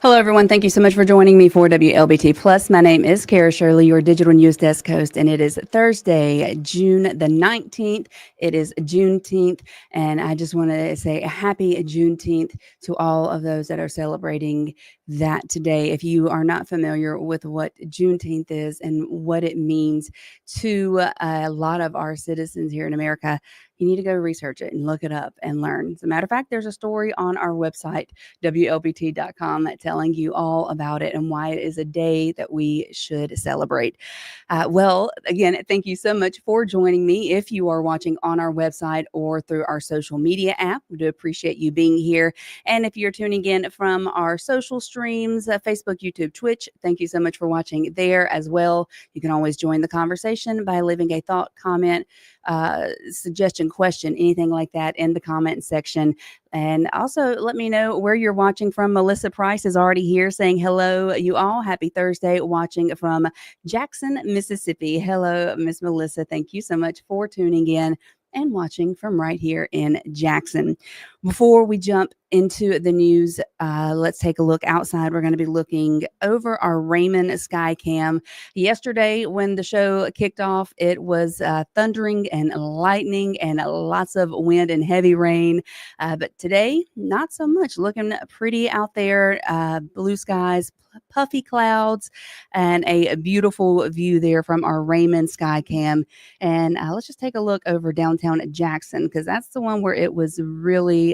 Hello, everyone. Thank you so much for joining me for WLBT Plus. My name is Kara Shirley, your digital news desk host, and it is Thursday, June the 19th. It is Juneteenth, and I just want to say a happy Juneteenth to all of those that are celebrating that today. If you are not familiar with what Juneteenth is and what it means to a lot of our citizens here in America, you need to go research it and look it up and learn. As a matter of fact, there's a story on our website, WLBT.com, telling you all about it and why it is a day that we should celebrate. Well, again, thank you so much for joining me. If you are watching on our website or through our social media app, we do appreciate you being here. And if you're tuning in from our social streams, Facebook, YouTube, Twitch, thank you so much for watching there as well. You can always join the conversation by leaving a thought, comment, suggestion, question, anything like that in the comment section. And also let me know where you're watching from. Melissa Price is already here saying hello, you all. Happy Thursday, watching from Jackson, Mississippi. Hello, Miss Melissa. Thank you so much for tuning in and watching from right here in Jackson. Before we jump into the news, let's take a look outside. We're going to be looking over our Raymond sky cam. Yesterday, when the show kicked off, it was thundering and lightning and lots of wind and heavy rain. But today, not so much. Looking pretty out there. Blue skies, puffy clouds, and a beautiful view there from our Raymond sky cam. And let's just take a look over downtown Jackson, because that's the one where it was really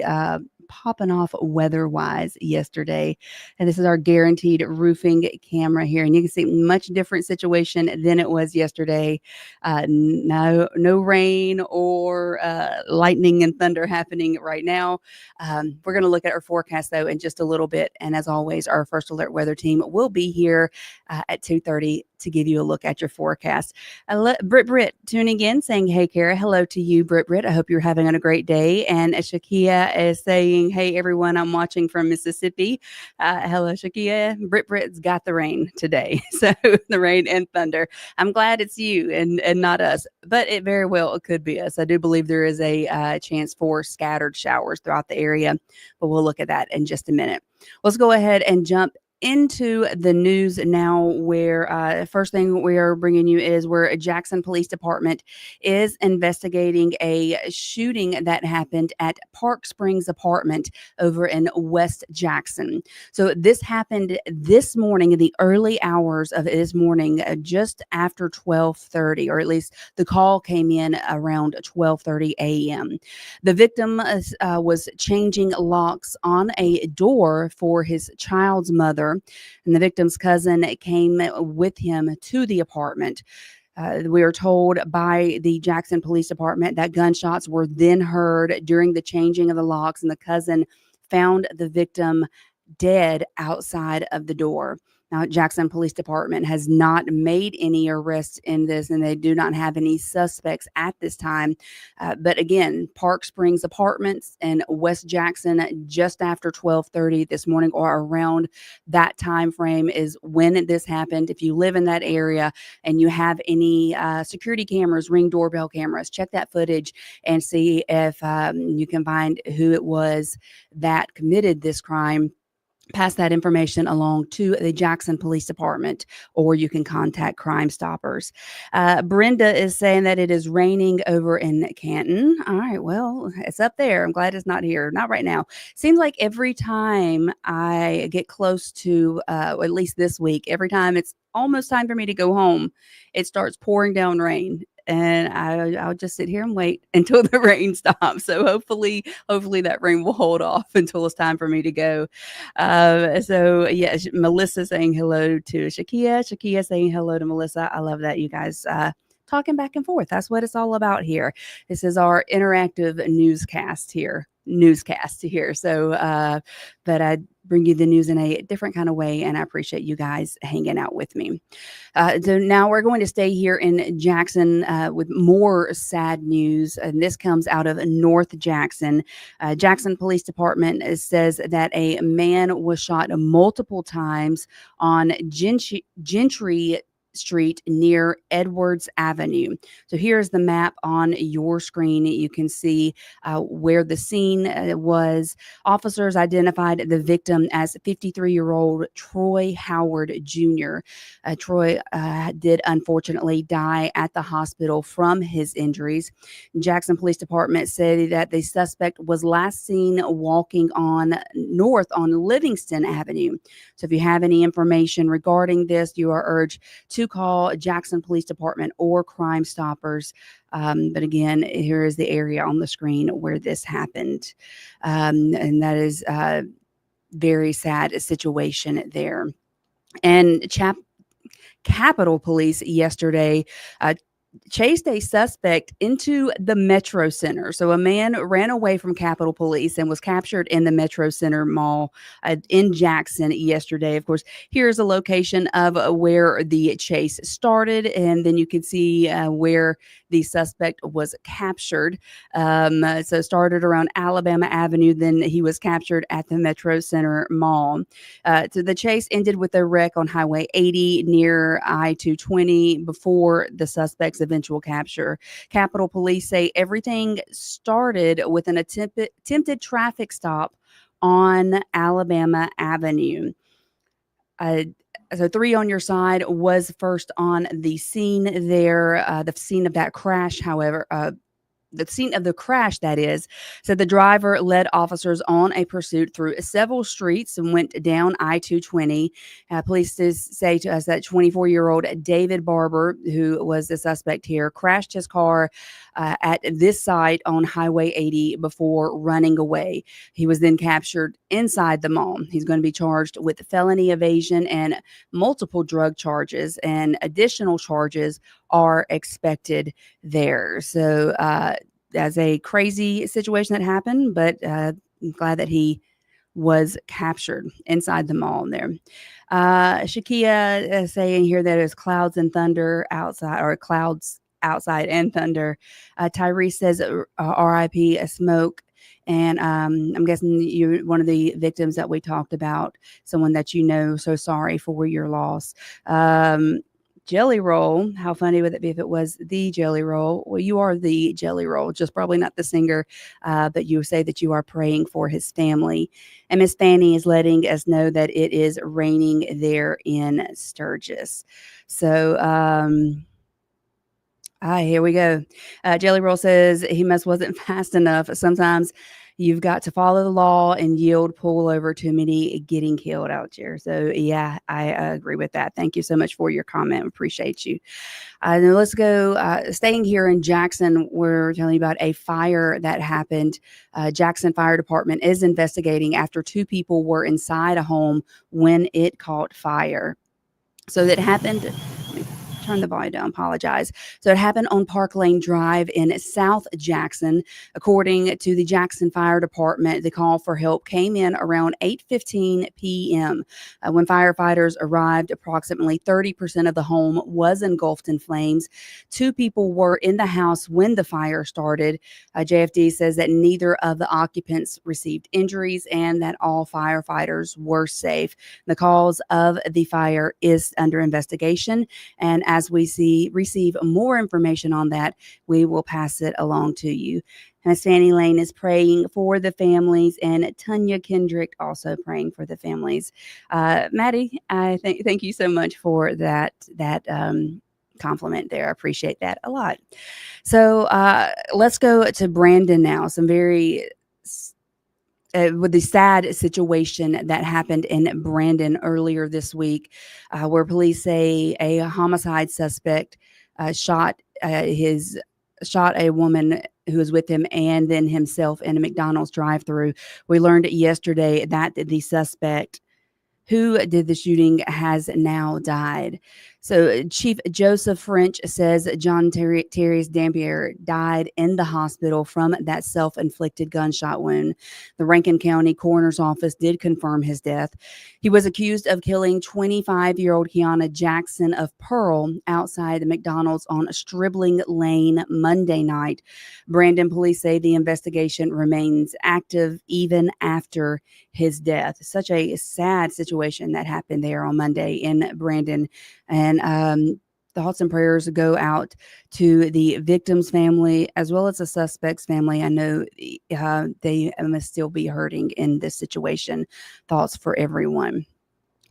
popping off weather-wise yesterday. And this is our guaranteed roofing camera here. And you can see much different situation than it was yesterday. No rain or lightning and thunder happening right now. We're going to look at our forecast, though, in just a little bit. And as always, our First Alert weather team will be here at 2:30 to give you a look at your forecast. Britt tuning in saying, hey, Kara, hello to you, Britt. I hope you're having a great day. And Shakia is saying, hey, everyone, I'm watching from Mississippi. Hello, Shakia. Britt's got the rain today. So the rain and thunder. I'm glad it's you and not us, but it very well could be us. I do believe there is a chance for scattered showers throughout the area, but we'll look at that in just a minute. Let's go ahead and jump into the news now, where first thing we are bringing you is where Jackson Police Department is investigating a shooting that happened at Park Springs apartment over in West Jackson. So this happened this morning in the early hours of this morning, just after 12:30, or at least the call came in around 12:30 a.m. The victim was changing locks on a door for his child's mother, and the victim's cousin came with him to the apartment. We are told by the Jackson Police Department that gunshots were then heard during the changing of the locks, and the cousin found the victim dead outside of the door. Now, Jackson Police Department has not made any arrests in this, and they do not have any suspects at this time. But again, Park Springs Apartments in West Jackson, just after 12:30 this morning, or around that time frame, is when this happened. If you live in that area and you have any security cameras, Ring doorbell cameras, check that footage and see if you can find who it was that committed this crime. Pass that information along to the Jackson Police Department, or you can contact Crime Stoppers. Brenda is saying that it is raining over in Canton. All right, well, it's up there. I'm glad it's not here. Not right now. Seems like every time I get close to, at least this week, every time it's almost time for me to go home, it starts pouring down rain. And I'll just sit here and wait until the rain stops. So hopefully that rain will hold off until it's time for me to go. So yeah, Melissa saying hello to Shakia. Shakia saying hello to Melissa. I love that, you guys. Talking back and forth. That's what it's all about here. This is our interactive newscast here. So, but I bring you the news in a different kind of way, and I appreciate you guys hanging out with me. So now we're going to stay here in Jackson with more sad news, and this comes out of North Jackson. Jackson Police Department says that a man was shot multiple times on Gentry Street near Edwards Avenue. So here's the map on your screen. You can see where the scene was. Officers identified the victim as 53-year-old Troy Howard Jr. Troy did unfortunately die at the hospital from his injuries. Jackson Police Department said that the suspect was last seen walking north on Livingston Avenue. So if you have any information regarding this, you are urged to call Jackson Police Department or Crime Stoppers. But again, here is the area on the screen where this happened. And that is a very sad situation there. And Capitol Police yesterday chased a suspect into the Metro Center. So a man ran away from Capitol Police and was captured in the Metro Center Mall in Jackson yesterday. Of course, here's a location of where the chase started, and then you can see where the suspect was captured. So started around Alabama Avenue, then he was captured at the Metro Center Mall. So the chase ended with a wreck on Highway 80 near I-220 before the suspect's eventual capture. Capitol Police say everything started with an attempted traffic stop on Alabama Avenue. So 3 on your side was first on the scene there. The scene of that crash, however, the scene of the crash, that is. So the driver led officers on a pursuit through several streets and went down I-220. Police say to us that 24-year-old David Barber, who was the suspect here, crashed his car at this site on Highway 80 before running away. He was then captured inside the mall. He's going to be charged with felony evasion and multiple drug charges, and additional charges are expected there. So that's a crazy situation that happened, but I'm glad that he was captured inside the mall there. Shakia saying here that there's clouds and thunder outside, or clouds outside and thunder. Tyrese says RIP smoke. And I'm guessing you're one of the victims that we talked about, someone that you know. So sorry for your loss. Jelly Roll, how funny would it be if it was the Jelly Roll? Well, you are the Jelly Roll, just probably not the singer, but you say that you are praying for his family. And Miss Fanny is letting us know that it is raining there in Sturgis. So, here we go. Jelly Roll says he wasn't fast enough. Sometimes you've got to follow the law and yield, pull over too many getting killed out there. So yeah, I agree with that. Thank you so much for your comment. Appreciate you. Now let's go. Staying here in Jackson, we're telling you about a fire that happened. Jackson Fire Department is investigating after 2 people were inside a home when it caught fire. So that happened. Turn the volume down, apologize. So it happened on Park Lane Drive in South Jackson. According to the Jackson Fire Department, the call for help came in around 8:15 p.m. When firefighters arrived, approximately 30% of the home was engulfed in flames. 2 people were in the house when the fire started. JFD says that neither of the occupants received injuries and that all firefighters were safe. The cause of the fire is under investigation, and as we receive more information on that, we will pass it along to you. Miss Fannie Lane is praying for the families, and Tanya Kendrick also praying for the families. Maddie, I thank you so much for that compliment there. I appreciate that a lot. So let's go to Brandon now. Some very with the sad situation that happened in Brandon earlier this week, where police say a homicide suspect shot a woman who was with him and then himself in a McDonald's drive-thru. We learned yesterday that the suspect who did the shooting has now died. So Chief Joseph French says John Terrius Dampier died in the hospital from that self-inflicted gunshot wound. The Rankin County Coroner's Office did confirm his death. He was accused of killing 25-year-old Kiana Jackson of Pearl outside the McDonald's on Stribling Lane Monday night. Brandon police say the investigation remains active even after his death. Such a sad situation that happened there on Monday in Brandon. And thoughts and prayers go out to the victim's family as well as the suspect's family. I know they must still be hurting in this situation. Thoughts for everyone.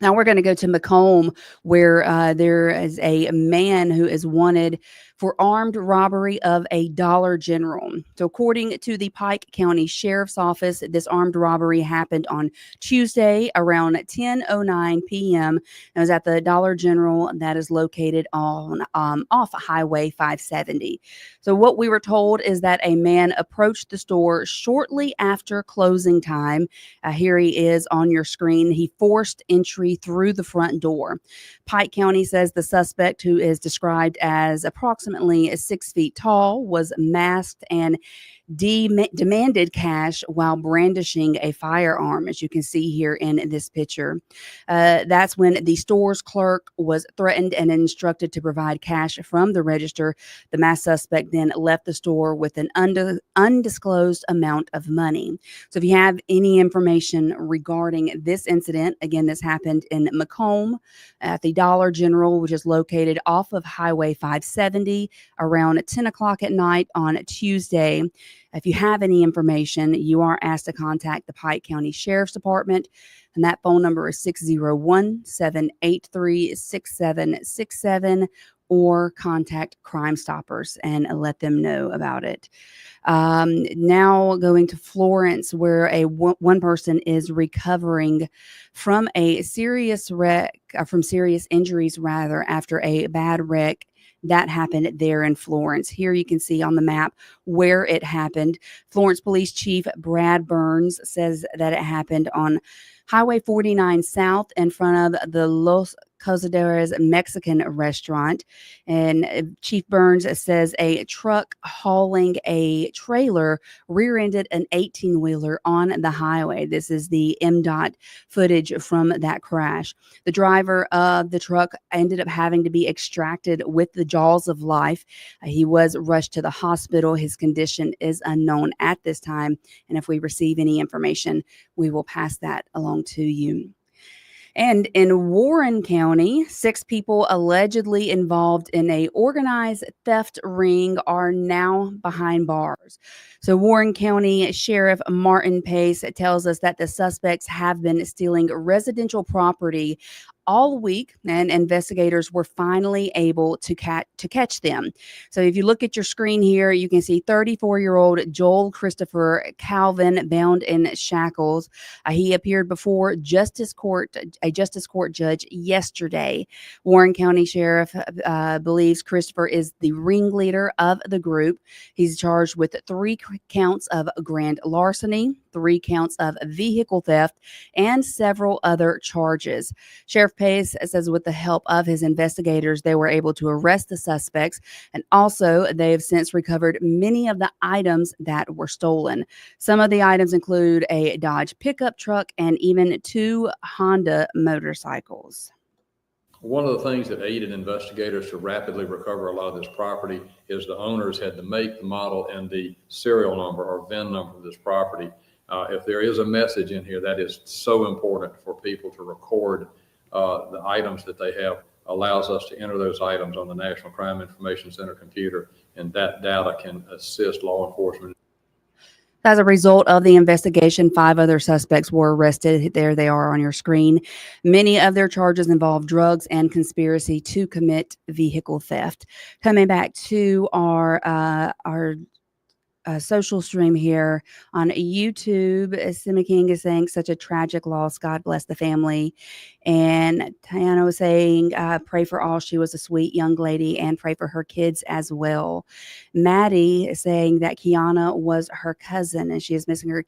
Now we're going to go to McComb, where there is a man who is wanted for armed robbery of a Dollar General. So, according to the Pike County Sheriff's Office, this armed robbery happened on Tuesday around 10:09 p.m. It was at the Dollar General that is located on off Highway 570. So, what we were told is that a man approached the store shortly after closing time. Here he is on your screen. He forced entry through the front door. Pike County says the suspect, who is described as approximately 6 feet tall, was masked and demanded cash while brandishing a firearm, as you can see here in this picture. That's when the store's clerk was threatened and instructed to provide cash from the register. The masked suspect then left the store with an undisclosed amount of money. So if you have any information regarding this incident, again, this happened in McComb at the Dollar General, which is located off of Highway 570 around 10 o'clock at night on Tuesday. If you have any information, you are asked to contact the Pike County Sheriff's Department, and that phone number is 601-783-6767, or contact Crime Stoppers and let them know about it. Now going to Florence, where one person is recovering from a serious wreck, from serious injuries rather, after a bad wreck that happened there in Florence. Here you can see on the map where it happened. Florence Police Chief Brad Burns says that it happened on Highway 49 South in front of the Los Cazadores Mexican restaurant. And Chief Burns says a truck hauling a trailer rear-ended an 18-wheeler on the highway. This is the MDOT footage from that crash. The driver of the truck ended up having to be extracted with the jaws of life. He was rushed to the hospital. His condition is unknown at this time, and if we receive any information, we will pass that along to you. And in Warren County, 6 people allegedly involved in a organized theft ring are now behind bars. So Warren County Sheriff Martin Pace tells us that the suspects have been stealing residential property all week, and investigators were finally able to catch them. So if you look at your screen here, you can see 34-year-old Joel Christopher Calvin bound in shackles. He appeared before a justice court judge yesterday. Warren County Sheriff believes Christopher is the ringleader of the group. He's charged with 3 counts of grand larceny, 3 counts of vehicle theft, and several other charges. Sheriff Pace says with the help of his investigators, they were able to arrest the suspects, and also they have since recovered many of the items that were stolen. Some of the items include a Dodge pickup truck and even 2 Honda motorcycles. One of the things that aided investigators to rapidly recover a lot of this property is the owners had the make, the model, and the serial number or VIN number of this property. If there is a message in here, that is so important for people to record the items that they have. Allows us to enter those items on the National Crime Information Center computer, and that data can assist law enforcement. As a result of the investigation, 5 other suspects were arrested. There they are on your screen. Many of their charges involve drugs and conspiracy to commit vehicle theft. Coming back to our social stream here on YouTube, Simi King is saying such a tragic loss. God bless the family. And Tiana was saying, pray for all. She was a sweet young lady, and pray for her kids as well. Maddie is saying that Kiana was her cousin and she is missing her.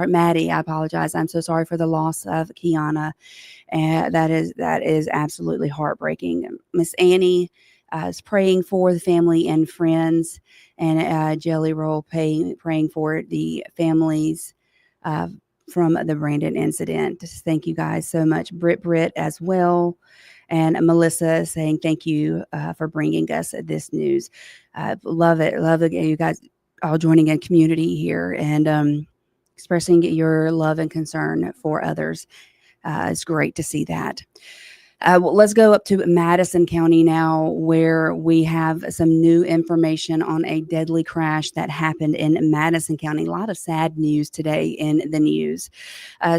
Maddie, I apologize. I'm so sorry for the loss of Kiana. And that is absolutely heartbreaking. Miss Annie is praying for the family and friends, and Jelly Roll praying for the families from the Brandon incident. Just thank you guys so much. Britt as well. And Melissa saying thank you for bringing us this news. Love it. Love it. You guys all joining in community here and expressing your love and concern for others. It's great to see that. Well, let's go up to Madison County now, where we have some new information on a deadly crash that happened in Madison County. A lot of sad news today in the news.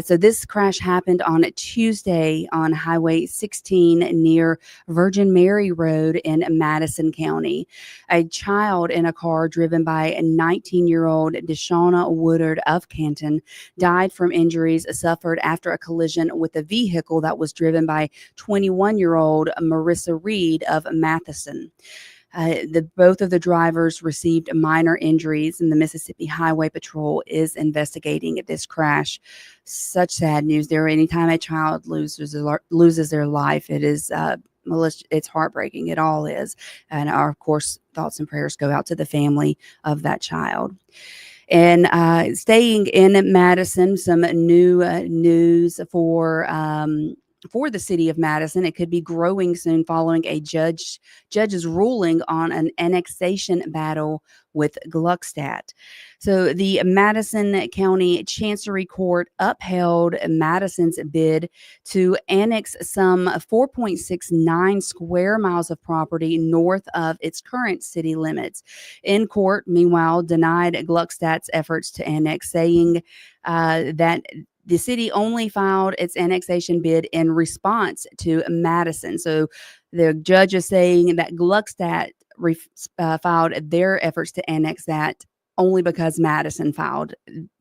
So this crash happened on Tuesday on Highway 16 near Virgin Mary Road in Madison County. A child in a car driven by a 19-year-old Deshauna Woodard of Canton died from injuries suffered after a collision with a vehicle that was driven by 21-year-old Marissa Reed of Matheson. Both of the drivers received minor injuries, and the Mississippi Highway Patrol is investigating this crash. Such sad news there. Anytime a child loses their life, it is it's heartbreaking. It all is. And our, of course, thoughts and prayers go out to the family of that child. And staying in Madison, some new news for the city of Madison. It could be growing soon following a judge's ruling on an annexation battle with Gluckstadt. So the Madison County Chancery Court upheld Madison's bid to annex some 4.69 square miles of property north of its current city limits. In court, meanwhile, denied Gluckstadt's efforts to annex, saying that the city only filed its annexation bid in response to Madison. So the judge is saying that Gluckstadt filed their efforts to annex that only because Madison filed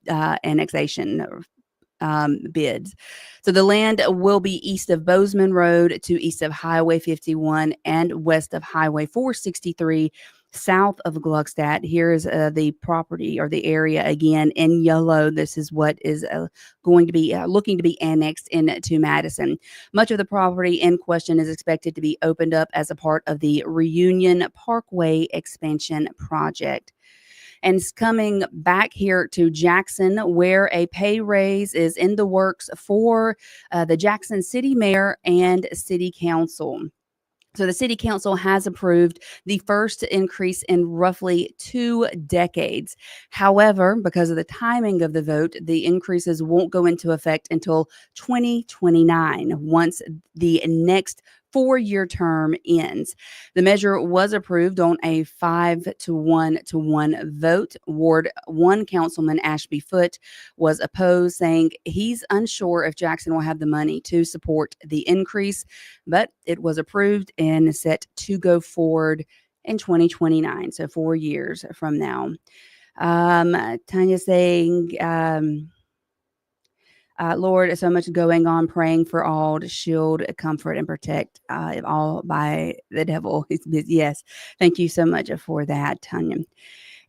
annexation bids. So the land will be east of Bozeman Road to east of Highway 51 and west of Highway 463, south of Gluckstadt. Here is the property or the area again in yellow. This is what is going to be looking to be annexed into Madison. Much of the property in question is expected to be opened up as a part of the Reunion Parkway expansion project. And it's coming back here to Jackson, where a pay raise is in the works for the Jackson City Mayor and City Council. So the City Council has approved the first increase in roughly 2 decades. However, because of the timing of the vote, the increases won't go into effect until 2029, once the next 4-year term ends. The measure was approved on a 5-1 vote. Ward 1 Councilman Ashby Foote was opposed, saying he's unsure if Jackson will have the money to support the increase, but it was approved and set to go forward in 2029, so 4 years from now. Tanya saying, Lord, so much going on, praying for all to shield, comfort, and protect all by the devil. Yes, thank you so much for that, Tanya.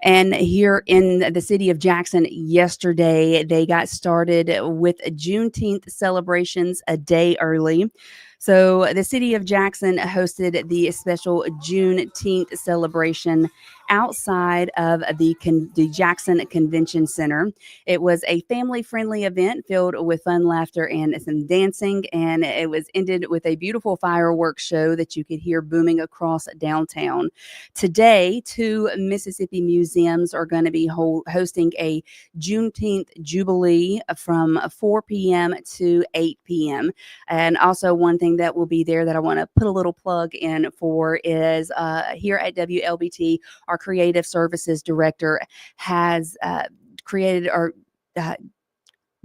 And here in the city of Jackson yesterday, they got started with Juneteenth celebrations a day early. So the city of Jackson hosted the special Juneteenth celebration outside of the Jackson Convention Center. It was a family-friendly event filled with fun, laughter, and some dancing, and it was ended with a beautiful fireworks show that you could hear booming across downtown. Today, 2 Mississippi museums are going to be hosting a Juneteenth Jubilee from 4 p.m. to 8 p.m. And also one thing that will be there that I want to put a little plug in for is here at WLBT, our creative services director has created or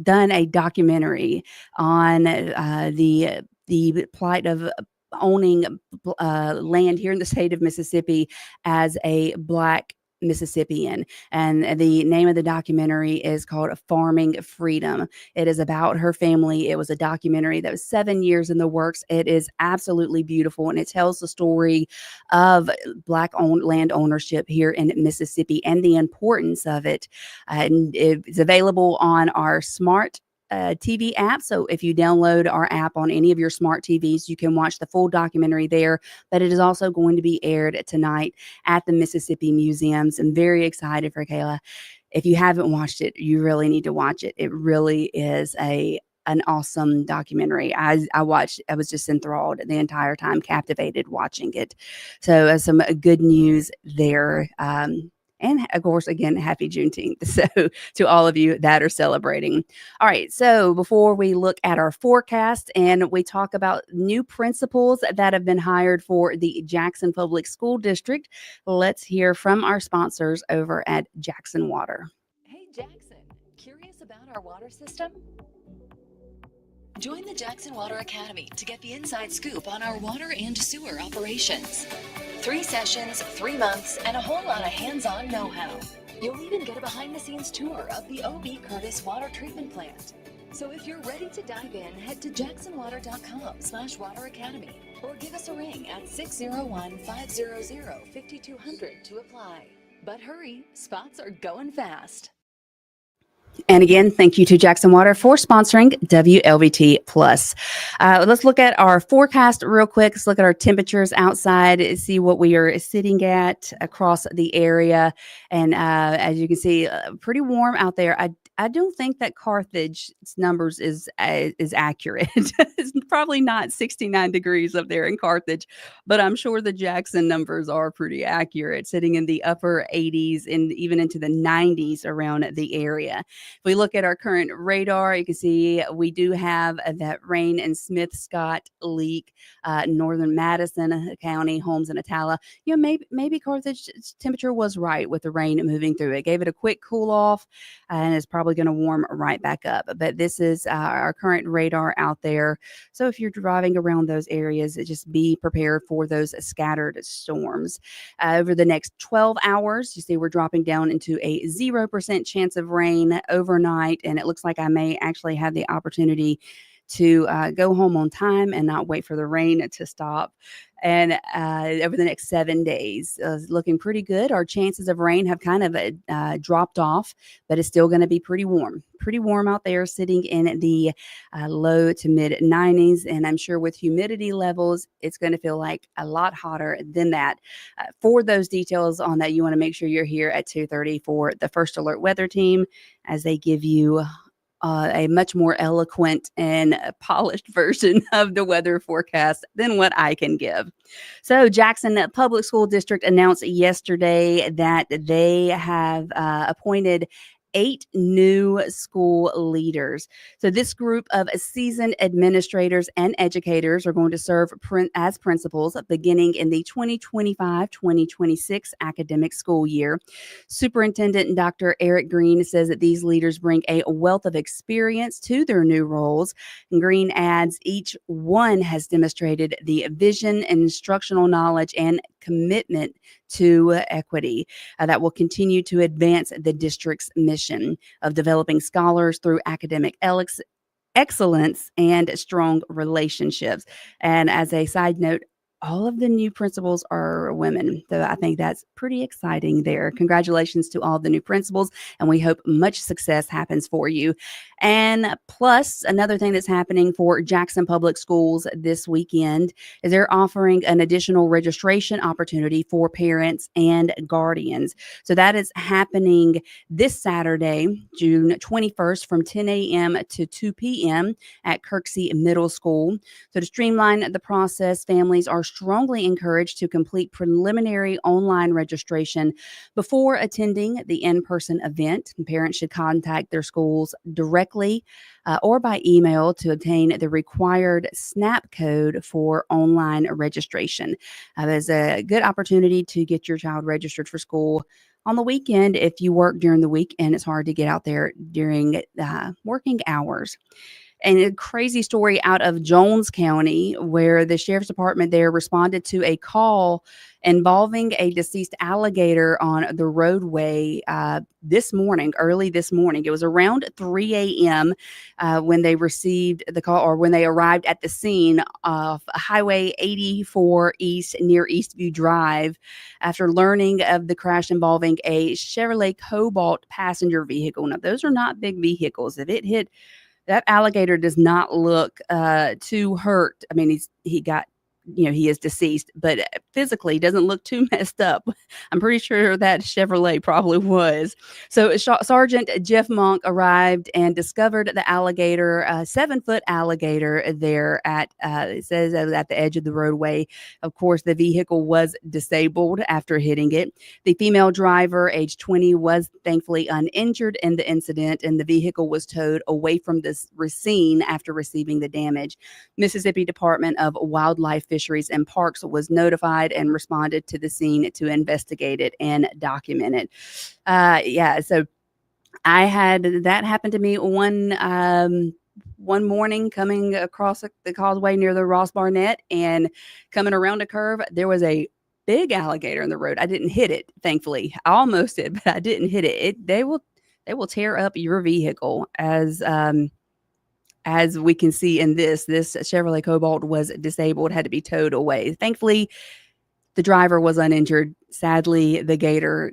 done a documentary on the plight of owning land here in the state of Mississippi as a Black Mississippian. And the name of the documentary is called Farming Freedom. It is about her family. It was a documentary that was 7 years in the works. It is absolutely beautiful, and it tells the story of Black owned land ownership here in Mississippi and the importance of it. And it's available on our smart TV app. So if you download our app on any of your smart TVs, you can watch the full documentary there. But it is also going to be aired tonight at the Mississippi Museums. I'm very excited for Kayla. If you haven't watched it, you really need to watch it. It really is an awesome documentary. I watched, I was just enthralled the entire time, captivated watching it. So some good news there. And of course, again, happy Juneteenth. So, to all of you that are celebrating. All right. So, before we look at our forecast and we talk about new principals that have been hired for the Jackson Public School District, let's hear from our sponsors over at Jackson Water. Hey, Jackson, curious about our water system? Join the Jackson Water Academy to get the inside scoop on our water and sewer operations. 3 sessions, 3 months, and a whole lot of hands-on know-how. You'll even get a behind-the-scenes tour of the O.B. Curtis Water Treatment Plant. So if you're ready to dive in, head to jacksonwater.com/Water Academy or give us a ring at 601-500-5200 to apply. But hurry, spots are going fast. And again, thank you to Jackson Water for sponsoring WLBT Plus. Let's look at our forecast real quick. Let's look at our temperatures outside, see what we are sitting at across the area. And as you can see, pretty warm out there. I don't think that Carthage's numbers is accurate. It's probably not 69 degrees up there in Carthage, but I'm sure the Jackson numbers are pretty accurate, sitting in the upper 80s and even into the 90s around the area. If we look at our current radar, you can see we do have that rain in Smith, Scott, Leake, northern Madison County, Holmes, and Atala. You know, maybe Carthage's temperature was right with the rain moving through. It gave it a quick cool off, and it's probably going to warm right back up. But this is our current radar out there. So if you're driving around those areas, just be prepared for those scattered storms. Over the next 12 hours, you see we're dropping down into a 0% chance of rain overnight, and it looks like I may actually have the opportunity to go home on time and not wait for the rain to stop. And over the next 7 days, looking pretty good. Our chances of rain have kind of dropped off, but it's still going to be pretty warm. Pretty warm out there, sitting in the low to mid 90s. And I'm sure with humidity levels, it's going to feel like a lot hotter than that. For those details on that, you want to make sure you're here at 2:30 for the First Alert Weather Team as they give you a much more eloquent and polished version of the weather forecast than what I can give. So Jackson Public School District announced yesterday that they have appointed 8 new school leaders. So this group of seasoned administrators and educators are going to serve as principals beginning in the 2025-2026 academic school year. Superintendent Dr. Eric Green says that these leaders bring a wealth of experience to their new roles. And Green adds each one has demonstrated the vision, instructional knowledge, and commitment to equity that will continue to advance the district's mission of developing scholars through academic excellence and strong relationships. And as a side note, all of the new principals are women. So I think that's pretty exciting there. Congratulations to all the new principals, and we hope much success happens for you. And plus, another thing that's happening for Jackson Public Schools this weekend is they're offering an additional registration opportunity for parents and guardians. So that is happening this Saturday, June 21st from 10 a.m. to 2 p.m. at Kirksey Middle School. So to streamline the process, families are strongly encouraged to complete preliminary online registration before attending the in-person event. Parents should contact their schools directly or by email to obtain the required SNAP code for online registration. There's a good opportunity to get your child registered for school on the weekend if you work during the week and it's hard to get out there during working hours. And a crazy story out of Jones County, where the sheriff's department there responded to a call involving a deceased alligator on the roadway early this morning. It was around 3 a.m. When they received the call, or when they arrived at the scene of Highway 84 East near Eastview Drive, after learning of the crash involving a Chevrolet Cobalt passenger vehicle. Now, those are not big vehicles. If it hit, that alligator does not look too hurt. I mean, he got he is deceased, but physically doesn't look too messed up. I'm pretty sure that Chevrolet probably was. So Sergeant Jeff Monk arrived and discovered the alligator, a 7-foot alligator there it says at the edge of the roadway. Of course, the vehicle was disabled after hitting it. The female driver, age 20, was thankfully uninjured in the incident, and the vehicle was towed away from the scene after receiving the damage. Mississippi Department of Wildlife, Fisheries, and Parks was notified and responded to the scene to investigate it and document it. So I had that happen to me one morning coming across the causeway near the Ross Barnett, and coming around a curve, there was a big alligator in the road. I didn't hit it, thankfully. I almost did, but I didn't hit it. They will tear up your vehicle, as we can see in this Chevrolet Cobalt was disabled, had to be towed away. Thankfully, the driver was uninjured. Sadly, the gator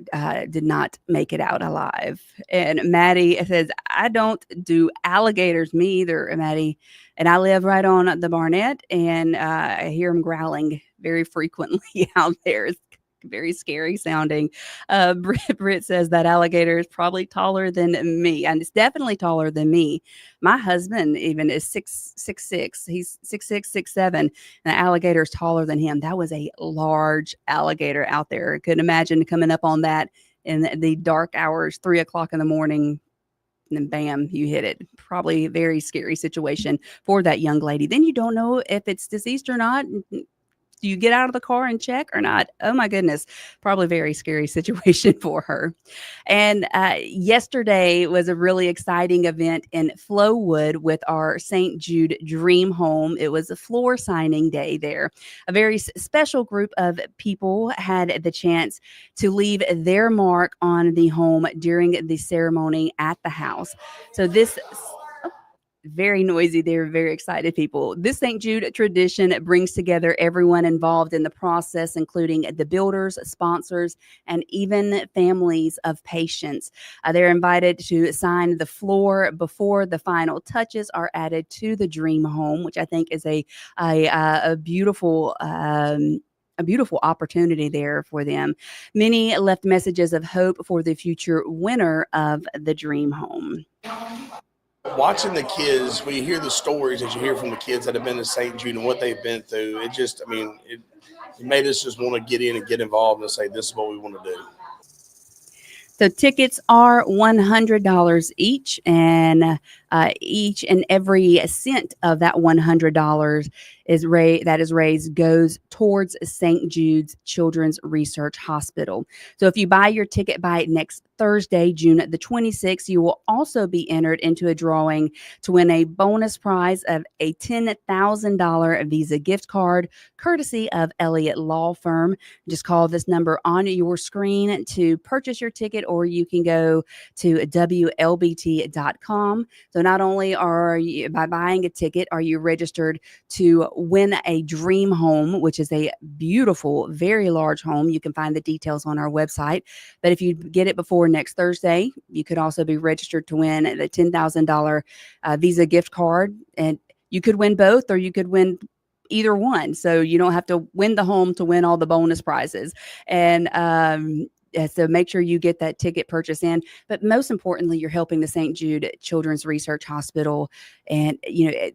did not make it out alive. And Maddie says, I don't do alligators, me either, Maddie. And I live right on the Barnett, and I hear them growling very frequently out there. It's very scary sounding. Britt says that alligator is probably taller than me, and it's definitely taller than me. My husband even is 6'6". He's 6'6", 6'7", and the alligator is taller than him. That was a large alligator out there. Couldn't imagine coming up on that in the dark hours, 3 o'clock in the morning. And then bam, you hit it. Probably a very scary situation for that young lady. Then you don't know if it's deceased or not. Do you get out of the car and check or not? Oh my goodness, probably a very scary situation for her. And yesterday was a really exciting event in Flowood with our St. Jude Dream Home. It was a floor signing day there. A very special group of people had the chance to leave their mark on the home during the ceremony at the house. So this very noisy. They're very excited people. This St. Jude tradition brings together everyone involved in the process, including the builders, sponsors, and even families of patients. They're invited to sign the floor before the final touches are added to the dream home, which I think is a beautiful opportunity there for them. Many left messages of hope for the future winner of the dream home. Watching the kids, when you hear the stories that you hear from the kids that have been to St. Jude and what they've been through, it made us just want to get in and get involved and say, this is what we want to do. So tickets are $100 each, and each and every cent of that $100 that is raised goes towards St. Jude's Children's Research Hospital. So if you buy your ticket by next Thursday, June the 26th, you will also be entered into a drawing to win a bonus prize of a $10,000 Visa gift card, courtesy of Elliott Law Firm. Just call this number on your screen to purchase your ticket, or you can go to Wlbt.com. So not only are you, by buying a ticket, are you registered to win a dream home, which is a beautiful, very large home. You can find the details on our website. But if you get it before next Thursday, you could also be registered to win the $10,000 Visa gift card. And you could win both, or you could win either one. So you don't have to win the home to win all the bonus prizes. And so make sure you get that ticket purchase in. But most importantly, you're helping the St. Jude Children's Research Hospital. And,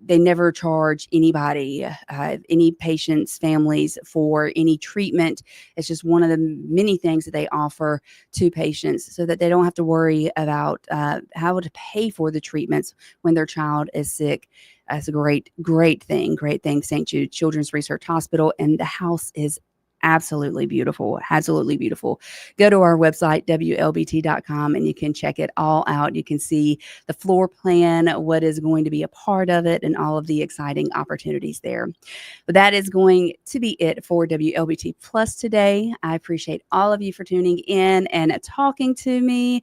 they never charge anybody, any patients, families for any treatment. It's just one of the many things that they offer to patients so that they don't have to worry about how to pay for the treatments when their child is sick. That's a great thing. Great thing, St. Jude Children's Research Hospital. And the house is absolutely beautiful. Go to our website, Wlbt.com, and you can check it all out. You can see the floor plan, what is going to be a part of it, and all of the exciting opportunities there. But that is going to be it for WLBT Plus today. I appreciate all of you for tuning in and talking to me.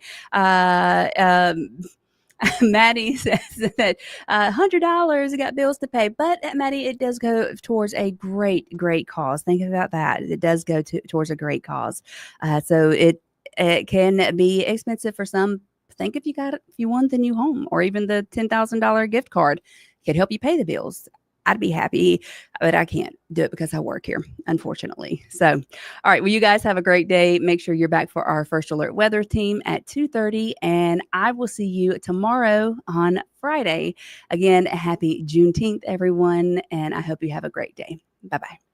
Maddie says that $100, got bills to pay, but Maddie, it does go towards a great cause. Think about that. It does go towards a great cause. So it can be expensive for some. Think if you won the new home, or even the $10,000 gift card, could help you pay the bills. I'd be happy, but I can't do it because I work here, unfortunately. So, all right. Well, you guys have a great day. Make sure you're back for our First Alert Weather Team at 2:30, and I will see you tomorrow on Friday. Again, happy Juneteenth, everyone, and I hope you have a great day. Bye-bye.